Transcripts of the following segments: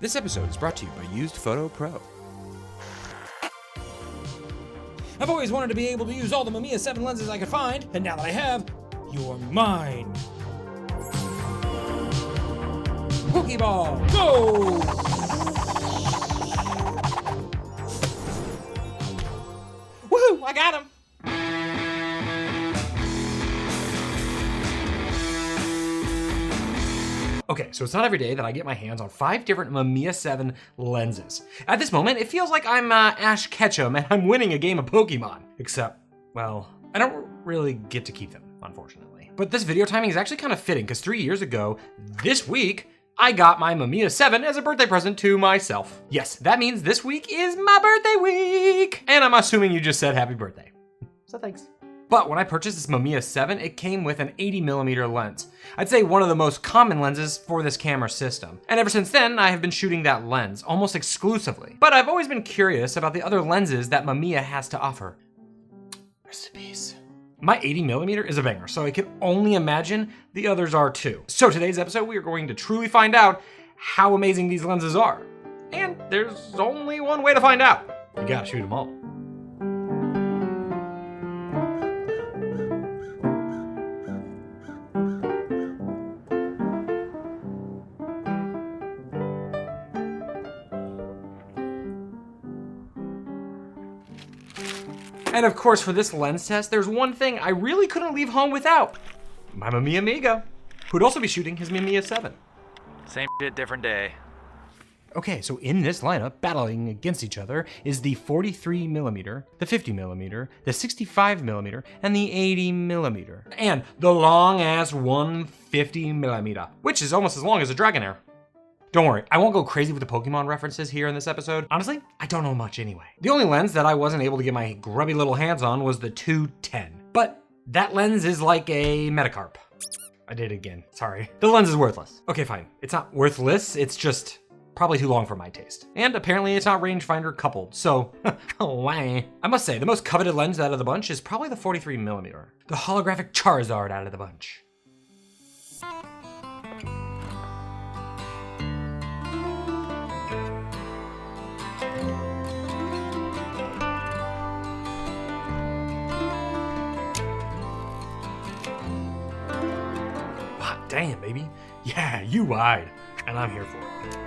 This episode is brought to you by Used Photo Pro. I've always wanted to be able to use all the Mamiya 7 lenses I could find, and now that I have, you're mine. Pokeball, go! Woohoo, I got him! Okay, so it's not every day that I get my hands on 5 different Mamiya 7 lenses. At this moment, it feels like I'm Ash Ketchum and I'm winning a game of Pokemon. Except, well, I don't really get to keep them, unfortunately. But this video timing is actually kind of fitting because 3 years ago, this week, I got my Mamiya 7 as a birthday present to myself. Yes, that means this week is my birthday week! And I'm assuming you just said happy birthday. So thanks. But when I purchased this Mamiya 7, it came with an 80mm lens. I'd say one of the most common lenses for this camera system. And ever since then, I have been shooting that lens almost exclusively. But I've always been curious about the other lenses that Mamiya has to offer. Recipes. My 80mm is a banger, so I can only imagine the others are too. So today's episode, we are going to truly find out how amazing these lenses are. And there's only one way to find out. You gotta shoot them all. And of course, for this lens test, there's one thing I really couldn't leave home without. My Mamiya amigo, who'd also be shooting his Mamiya 7. Same shit, different day. Okay, so in this lineup, battling against each other, is the 43mm, the 50mm, the 65mm, and the 80mm. And the long-ass 150mm, which is almost as long as a Dragonair. Don't worry, I won't go crazy with the Pokemon references here in this episode. Honestly, I don't know much anyway. The only lens that I wasn't able to get my grubby little hands on was the 210. But that lens is like a Metacarp. I did it again, sorry. The lens is worthless. Okay, fine. It's not worthless, it's just probably too long for my taste. And apparently it's not rangefinder coupled, so why? I must say, the most coveted lens out of the bunch is probably the 43mm. The holographic Charizard out of the bunch. Damn, baby. Yeah, you wide. And I'm here for it.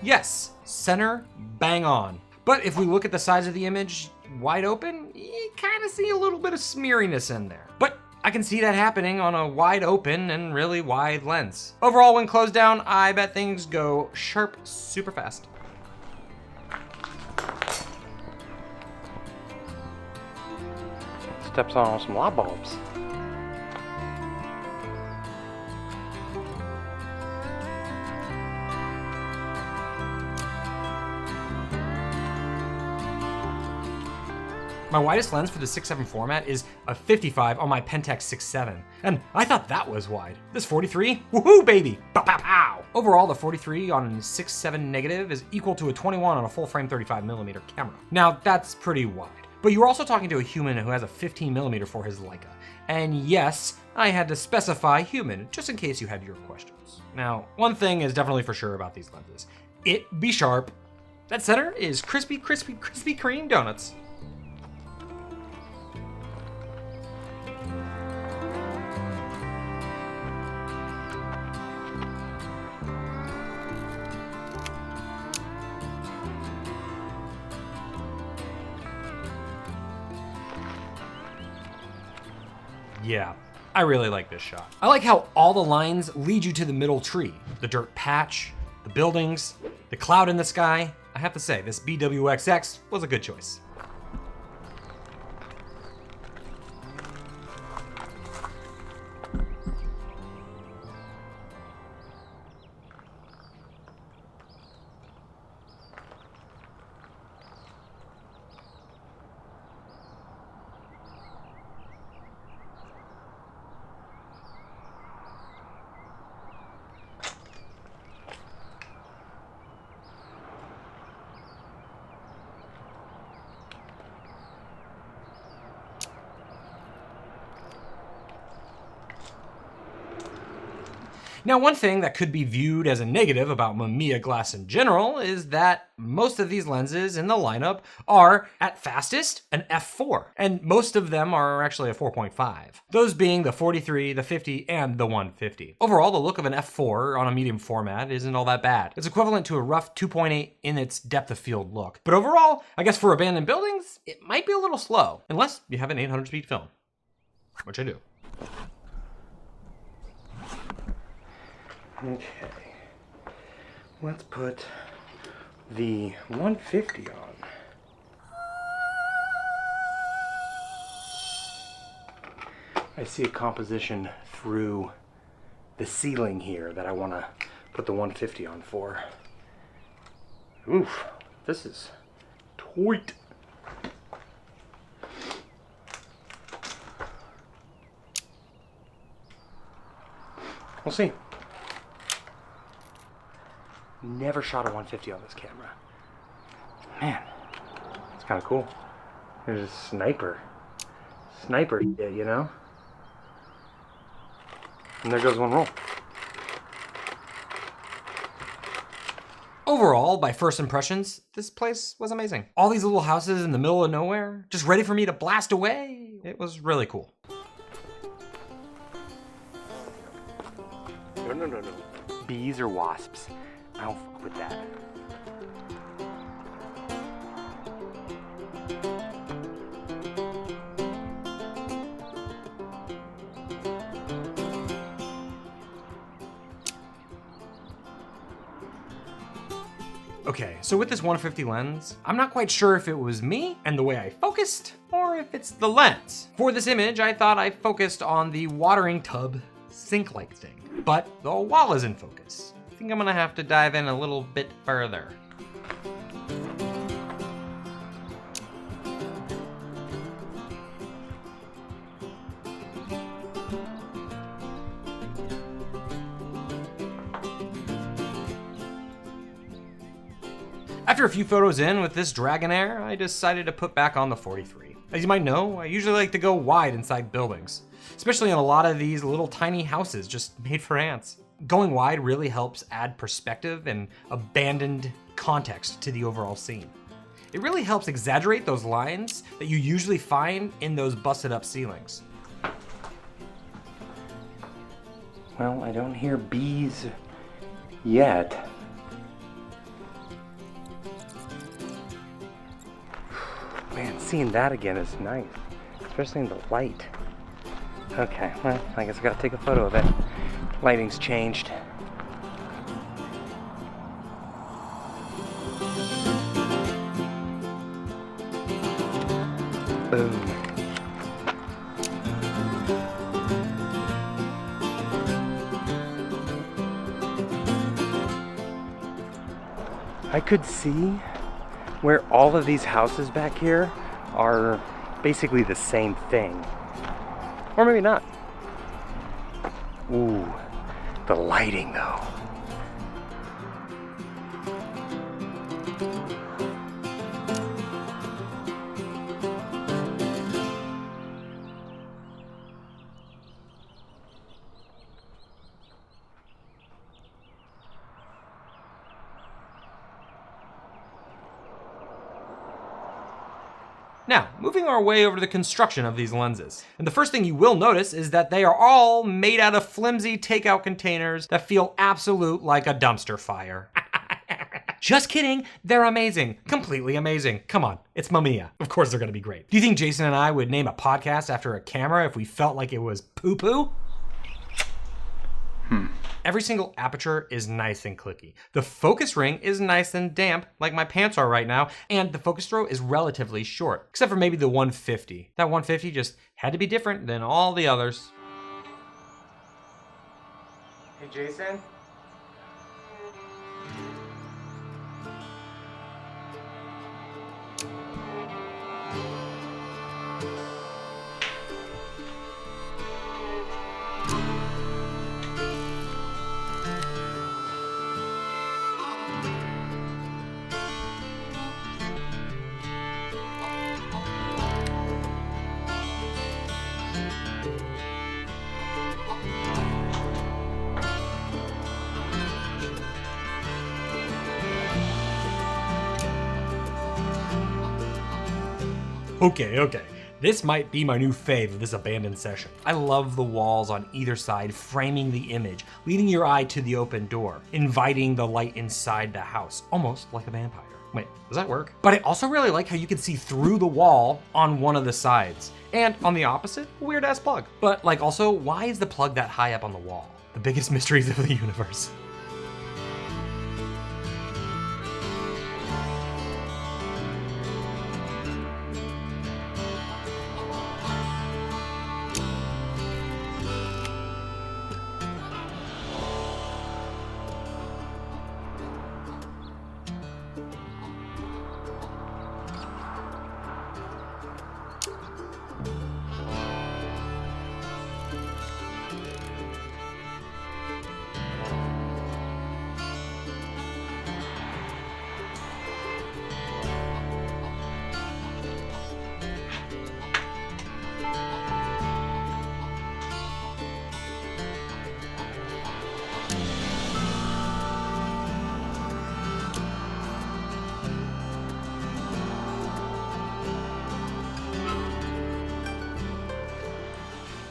Yes, center, bang on. But if we look at the size of the image wide open, you kind of see a little bit of smeariness in there. But I can see that happening on a wide open and really wide lens. Overall, when closed down, I bet things go sharp super fast. Steps on some light bulbs. My widest lens for the 6.7 format is a 55 on my Pentax 6.7, and I thought that was wide. This 43, woohoo baby, pow pow pow! Overall, the 43 on 6.7 negative is equal to a 21 on a full frame 35mm camera. Now, that's pretty wide, but you're also talking to a human who has a 15mm for his Leica. And yes, I had to specify human, just in case you had your questions. Now, one thing is definitely for sure about these lenses. It be sharp. That center is crispy, crispy, crispy cream donuts. Yeah, I really like this shot. I like how all the lines lead you to the middle tree. The dirt patch, the buildings, the cloud in the sky. I have to say, this BwXX was a good choice. Now, one thing that could be viewed as a negative about Mamiya glass in general is that most of these lenses in the lineup are, at fastest, an f4, and most of them are actually a 4.5. Those being the 43, the 50, and the 150. Overall, the look of an f4 on a medium format isn't all that bad. It's equivalent to a rough 2.8 in its depth of field look. But overall, I guess for abandoned buildings, it might be a little slow, unless you have an 800 speed film, which I do. Okay, let's put the 150 on. I see a composition through the ceiling here that I want to put the 150 on for. Oof, this is tight. We'll see. Never shot a 150 on this camera. Man, it's kind of cool. There's a sniper shit, you know? And there goes one roll. Overall, by first impressions, this place was amazing. All these little houses in the middle of nowhere, just ready for me to blast away. It was really cool. No. Bees or wasps? I don't fuck with that. Okay, so with this 150 lens, I'm not quite sure if it was me and the way I focused, or if it's the lens. For this image, I thought I focused on the watering tub sink-like thing, but the wall is in focus. I think I'm gonna have to dive in a little bit further. After a few photos in with this Dragonair, I decided to put back on the 43. As you might know, I usually like to go wide inside buildings, especially in a lot of these little tiny houses just made for ants. Going wide really helps add perspective and abandoned context to the overall scene. It really helps exaggerate those lines that you usually find in those busted up ceilings. Well, I don't hear bees yet. Man, seeing that again is nice, especially in the light. Okay, well, I guess I gotta take a photo of it. Lighting's changed. Boom. I could see where all of these houses back here are basically the same thing. Or maybe not. Ooh, the lighting though. Now, moving our way over to the construction of these lenses. And the first thing you will notice is that they are all made out of flimsy takeout containers that feel absolute like a dumpster fire. Just kidding, they're amazing, completely amazing. Come on, it's Mamiya. Of course they're gonna be great. Do you think Jason and I would name a podcast after a camera if we felt like it was poo-poo? Every single aperture is nice and clicky. The focus ring is nice and damp, like my pants are right now, and the focus throw is relatively short, except for maybe the 150. That 150 just had to be different than all the others. Hey, Jason? Okay. This might be my new fave of this abandoned session. I love the walls on either side framing the image, leading your eye to the open door, inviting the light inside the house, almost like a vampire. Wait, does that work? But I also really like how you can see through the wall on one of the sides. And on the opposite, a weird ass plug. But like also, why is the plug that high up on the wall? The biggest mysteries of the universe.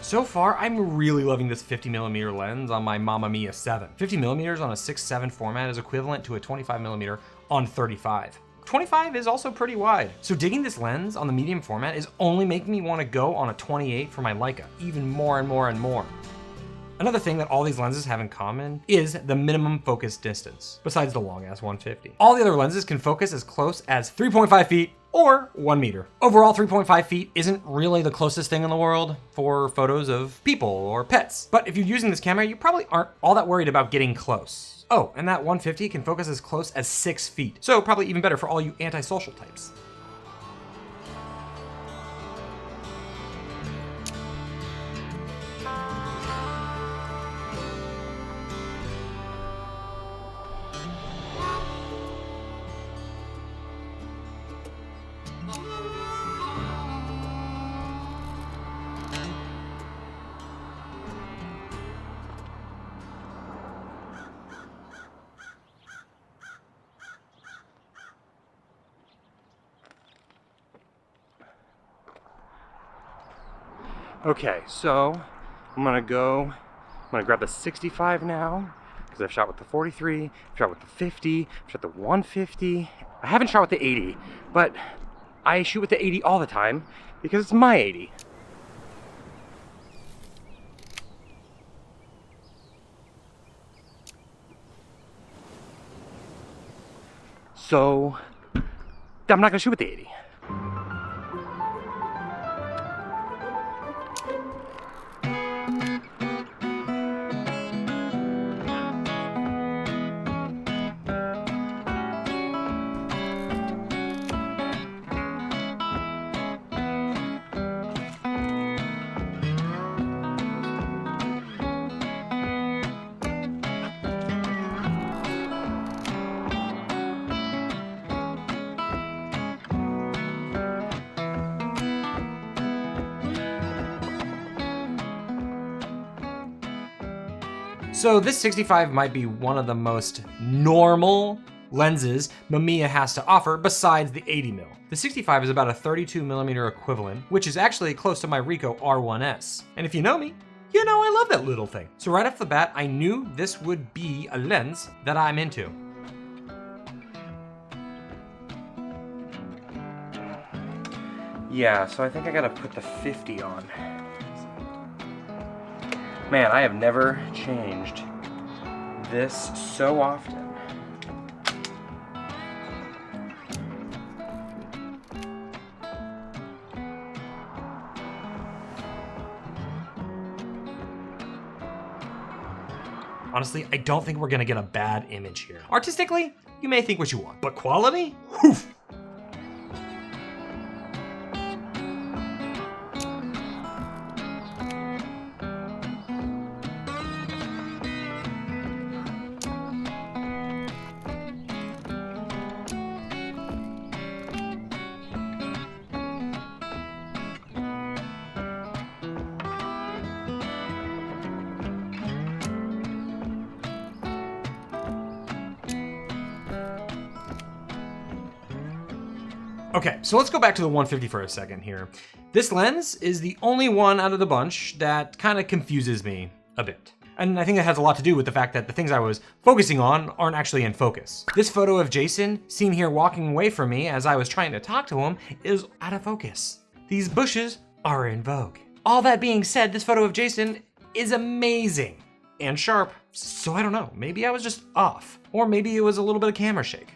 So far, I'm really loving this 50mm lens on my Mamiya 7. 50mm on a 6/7 format is equivalent to a 25mm on 35. 25 is also pretty wide. So digging this lens on the medium format is only making me want to go on a 28 for my Leica, even more and more and more. Another thing that all these lenses have in common is the minimum focus distance, besides the long ass 150. All the other lenses can focus as close as 3.5 feet or 1 meter. Overall, 3.5 feet isn't really the closest thing in the world for photos of people or pets. But if you're using this camera, you probably aren't all that worried about getting close. Oh, and that 150 can focus as close as 6 feet. So probably even better for all you antisocial types. Okay, so I'm gonna grab the 65 now, because I've shot with the 43, I've shot with the 50, I've shot the 150. I haven't shot with the 80, but I shoot with the 80 all the time because it's my 80. So I'm not gonna shoot with the 80. So this 65 might be one of the most normal lenses Mamiya has to offer besides the 80mm. The 65 is about a 32mm equivalent, which is actually close to my Ricoh R1S. And if you know me, you know I love that little thing. So right off the bat, I knew this would be a lens that I'm into. Yeah, so I think I gotta put the 50 on. Man, I have never changed this so often. Honestly, I don't think we're gonna get a bad image here. Artistically, you may think what you want, but quality? Whew. Okay, so let's go back to the 150 for a second here. This lens is the only one out of the bunch that kind of confuses me a bit. And I think it has a lot to do with the fact that the things I was focusing on aren't actually in focus. This photo of Jason, seen here walking away from me as I was trying to talk to him, is out of focus. These bushes are in vogue. All that being said, this photo of Jason is amazing and sharp, so I don't know, maybe I was just off. Or maybe it was a little bit of camera shake.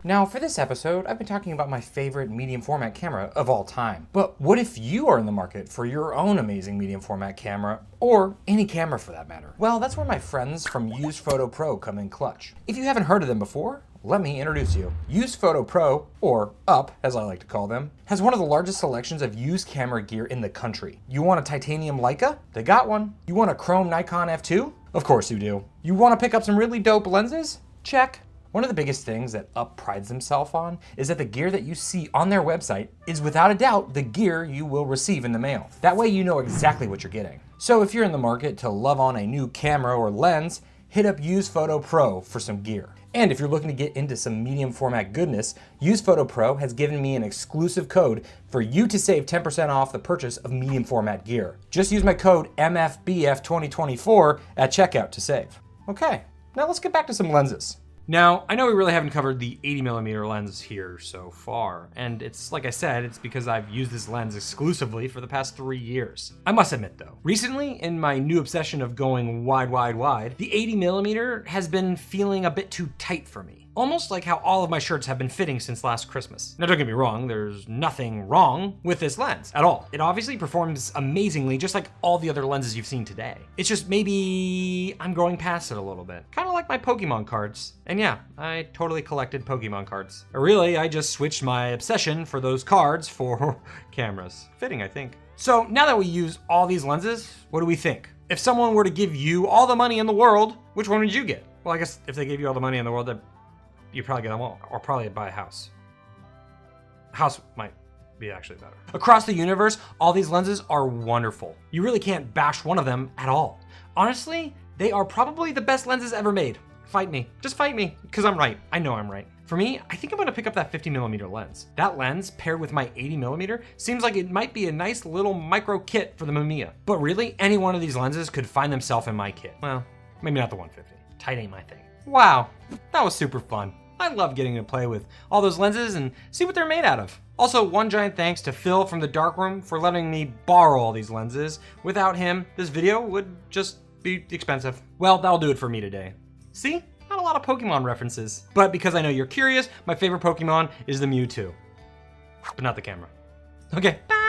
Now, for this episode, I've been talking about my favorite medium format camera of all time. But what if you are in the market for your own amazing medium format camera, or any camera for that matter? Well, that's where my friends from Use Photo Pro come in clutch. If you haven't heard of them before, let me introduce you. Use Photo Pro, or UP as I like to call them, has one of the largest selections of used camera gear in the country. You want a titanium Leica? They got one. You want a chrome Nikon F2? Of course you do. You want to pick up some really dope lenses? Check. One of the biggest things that UP prides themselves on is that the gear that you see on their website is without a doubt the gear you will receive in the mail. That way you know exactly what you're getting. So if you're in the market to love on a new camera or lens, hit up Use Photo Pro for some gear. And if you're looking to get into some medium format goodness, Use Photo Pro has given me an exclusive code for you to save 10% off the purchase of medium format gear. Just use my code MFBF2024 at checkout to save. Okay, now let's get back to some lenses. Now, I know we really haven't covered the 80mm lens here so far, and it's like I said, it's because I've used this lens exclusively for the past 3 years. I must admit though, recently in my new obsession of going wide, the 80mm has been feeling a bit too tight for me. Almost like how all of my shirts have been fitting since last Christmas. Now don't get me wrong, there's nothing wrong with this lens at all. It obviously performs amazingly just like all the other lenses you've seen today. It's just maybe I'm growing past it a little bit. Kind of like my Pokemon cards. And yeah, I totally collected Pokemon cards. Or really, I just switched my obsession for those cards for cameras. Fitting, I think. So now that we use all these lenses, what do we think? If someone were to give you all the money in the world, which one would you get? Well, I guess if they gave you all the money in the world, you'd probably get them all, or probably buy a house. A house might be actually better. Across the universe, all these lenses are wonderful. You really can't bash one of them at all. Honestly, they are probably the best lenses ever made. Fight me, just fight me, because I'm right. I know I'm right. For me, I think I'm gonna pick up that 50mm lens. That lens paired with my 80mm seems like it might be a nice little micro kit for the Mamiya. But really, any one of these lenses could find themselves in my kit. Well, maybe not the 150. Tight ain't my thing. Wow, that was super fun. I love getting to play with all those lenses and see what they're made out of. Also, one giant thanks to Phil from the darkroom for letting me borrow all these lenses. Without him, this video would just be expensive. Well, that'll do it for me today. See? Not a lot of Pokemon references. But because I know you're curious, my favorite Pokemon is the Mewtwo. But not the camera. Okay, bye!